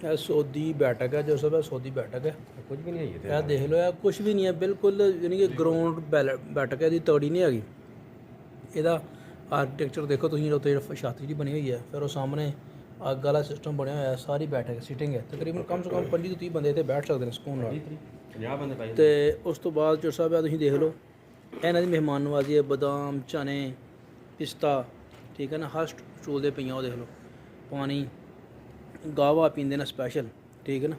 ਇਹ ਸੌਦੀ ਬੈਠਕ है जो सब है सऊदी बैठक है। कुछ भी नहीं है यह देख लो यार कुछ भी नहीं है बिल्कुल यानी कि ग्राउंड बैठक है ਇਹਦੀ ਤਗੜੀ ਨਹੀਂ ਹੈਗੀ। ਇਹਦਾ ਆਰਕੀਟੈਕਚਰ ਦੇਖੋ ਤੁਸੀਂ ਉੱਤੇ ਛੱਤ ਜਿਹੜੀ ਬਣੀ ਹੋਈ ਹੈ ਫਿਰ ਉਹ ਸਾਹਮਣੇ ਅੱਗ ਵਾਲਾ ਸਿਸਟਮ ਬਣਿਆ ਹੋਇਆ ਸਾਰੀ ਬੈਠਕ ਸਿਟਿੰਗ ਹੈ ਤਕਰੀਬਨ ਕਮ ਸੇ ਕਮ 25 ਤੋਂ 30 ਬੰਦੇ ਇੱਥੇ ਬੈਠ ਸਕਦੇ ਨੇ ਸਕੂਨ ਨਾਲ 50 ਬੰਦੇ ਪਾਏ ਤੇ ਉਸ ਤੋਂ ਬਾਅਦ ਜੋ ਸਾਹਿਬ ਆ ਤੁਸੀਂ ਦੇਖ ਲਓ ਇਹਨਾਂ ਦੀ ਮਹਿਮਾਨ ਨਵਾਜ਼ੀ ਹੈ ਬਦਾਮ ਚਨੇ ਪਿਸਤਾ ਠੀਕ ਹੈ ਨਾ ਹਰ ਸਟੂਲ ਦੇ ਪਈਆਂ ਉਹ ਦੇਖ ਲਓ ਪਾਣੀ ਗਾਵਾ ਪੀਂਦੇ ਨੇ ਸਪੈਸ਼ਲ ਠੀਕ ਹੈ ਨਾ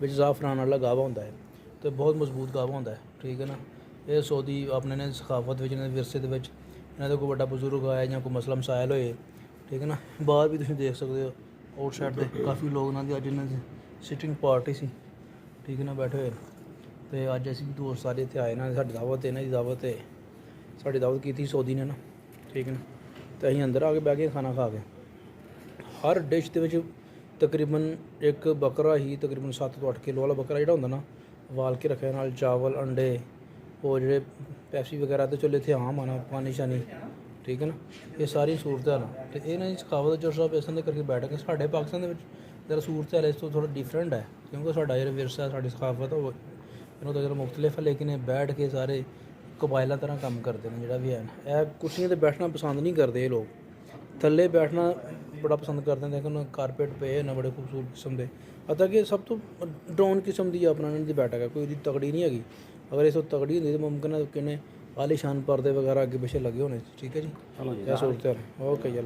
ਵਿੱਚ ਜ਼ਾਫਰਾਨ ਵਾਲਾ ਗਾਵਾ ਹੁੰਦਾ ਹੈ ਤੇ ਬਹੁਤ ਮਜ਼ਬੂਤ ਗਾਵਾ ਹੁੰਦਾ ਹੈ ਠੀਕ ਹੈ ਨਾ ਇਹ ਸਊਦੀ ਆਪਣੇ ਨੇ ਸਖਾਫਤ ਵਿੱਚ ਇਹਨਾਂ ਦੇ ਵਿਰਸੇ ਦੇ ਵਿੱਚ ਇਹਨਾਂ ਦਾ ਕੋਈ ਵੱਡਾ ਬਜ਼ੁਰਗ ਆਇਆ ਜਾਂ ਕੋਈ ਮਸਲਾ ਮਸਾਇਲ ਹੋਏ ਠੀਕ ਹੈ ਨਾ ਬਾਹਰ ਵੀ ਤੁਸੀਂ ਦੇਖ ਸਕਦੇ ਹੋ ਆਊਟਸਾਈਡ ਦੇ ਕਾਫੀ ਲੋਕ ਇਹਨਾਂ ਦੀ ਅੱਜ ਇਹਨਾਂ ਦੀ ਸਿਟਿੰਗ ਪਾਰਟੀ ਸੀ ਠੀਕ ਹੈ ਨਾ ਬੈਠੇ ਹੋਏ ਤੇ ਅੱਜ ਅਸੀਂ ਵੀ ਦੋਸਤ ਸਾਰੇ ਇੱਥੇ ਆਏ ਨਾ ਸਾਡੀ ਦਾਵਤ ਇਹਨਾਂ ਦੀ ਦਾਵਤ ਹੈ ਸਾਡੀ ਦਾਵਤ ਕੀਤੀ ਸਊਦੀ ਨੇ ਨਾ ਠੀਕ ਹੈ ਨਾ ਤੇ ਅਸੀਂ ਅੰਦਰ ਆ ਕੇ ਬਹਿ ਕੇ ਖਾਣਾ ਖਾ ਕੇ ਹਰ ਡਿਸ਼ ਦੇ ਵਿੱਚ ਤਕਰੀਬਨ ਇੱਕ ਬੱਕਰਾ ਹੀ ਤਕਰੀਬਨ 7 ਤੋਂ 8 ਕਿਲੋ ਵਾਲਾ ਬੱਕਰਾ ਜਿਹੜਾ ਹੁੰਦਾ ਨਾ ਉਬਾਲ ਕੇ ਰੱਖਿਆ ਨਾਲ ਚਾਵਲ ਅੰਡੇ ਉਹ ਜਿਹੜੇ ਪੈਪਸੀ ਵਗੈਰਾ ਤੇ ਚੁੱਲ੍ਹੇ ਇੱਥੇ ਆਮ ਆਣਾ ਪਾਣੀ ਸ਼ਾਨੀ ਠੀਕ ਹੈ ਨਾ ਇਹ ਸਾਰੀ ਸਹੂਲਤਾਂ ਨੇ ਤੇ ਇਹਨਾਂ ਦੀ ਸਖਾਵਤ ਜੋ ਸਭ ਇਸਾਂ ਦੇ ਕਰਕੇ ਬੈਠ ਕੇ ਸਾਡੇ ਪਾਕਿਸਤਾਨ ਦੇ ਵਿੱਚ ਜਿਹੜਾ ਸਹੂਲਤ ਹੈ ਇਸ ਤੋਂ ਥੋੜਾ ਡਿਫਰੈਂਟ ਹੈ ਕਿਉਂਕਿ ਸਾਡਾ ਜਿਹੜਾ ਵਿਰਸਾ ਸਾਡੀ ਸਖਾਵਤ ਉਹ ਇਹਨੂੰ ਤਾਂ ਜਿਹੜਾ ਮੁਖਤਲਿਫ ਹੈ ਲੇਕਿਨ ਇਹ ਬੈਠ ਕੇ ਸਾਰੇ ਕਬਾਇਲਾਂ ਤਰ੍ਹਾਂ ਕੰਮ ਕਰਦੇ ਨੇ ਜਿਹੜਾ ਵੀ ਹੈ ਇਹ ਕੁਰਸੀਆਂ 'ਤੇ ਬੈਠਣਾ ਪਸੰਦ ਨਹੀਂ ਕਰਦੇ ਇਹ ਲੋਕ ਥੱਲੇ ਬੈਠਣਾ ਬੜਾ ਪਸੰਦ ਕਰਦੇ ਨੇ ਲੇਕਿਨ ਕਾਰਪੇਟ ਪਏ ਨਾ ਬੜੇ ਖੂਬਸੂਰਤ ਕਿਸਮ ਦੇ ਅਤਾ ਕਿ ਸਭ ਤੋਂ ਡਾਊਨ ਕਿਸਮ ਦੀ ਆਪਣਾ ਇਹਨਾਂ ਦੀ ਬੈਠਕ ਹੈ ਕੋਈ ਇਹਦੀ ਤਗੜੀ ਨਹੀਂ ਹੈਗੀ ਅਗਰ ਇਸ ਤੋਂ ਤਗੜੀ ਹੁੰਦੀ ਤਾਂ ਮੁਮਕਿਨ ਹੈ ਕਿ ਆਲੀਸ਼ਾਨ ਪਰਦੇ ਵਗੈਰਾ ਅੱਗੇ ਪਿੱਛੇ ਲੱਗੇ ਹੋਣੇ ਠੀਕ ਹੈ ਜੀ ਇਹ ਸਹੂਲਤ ਹੈ ਓਕੇ ਜੀ।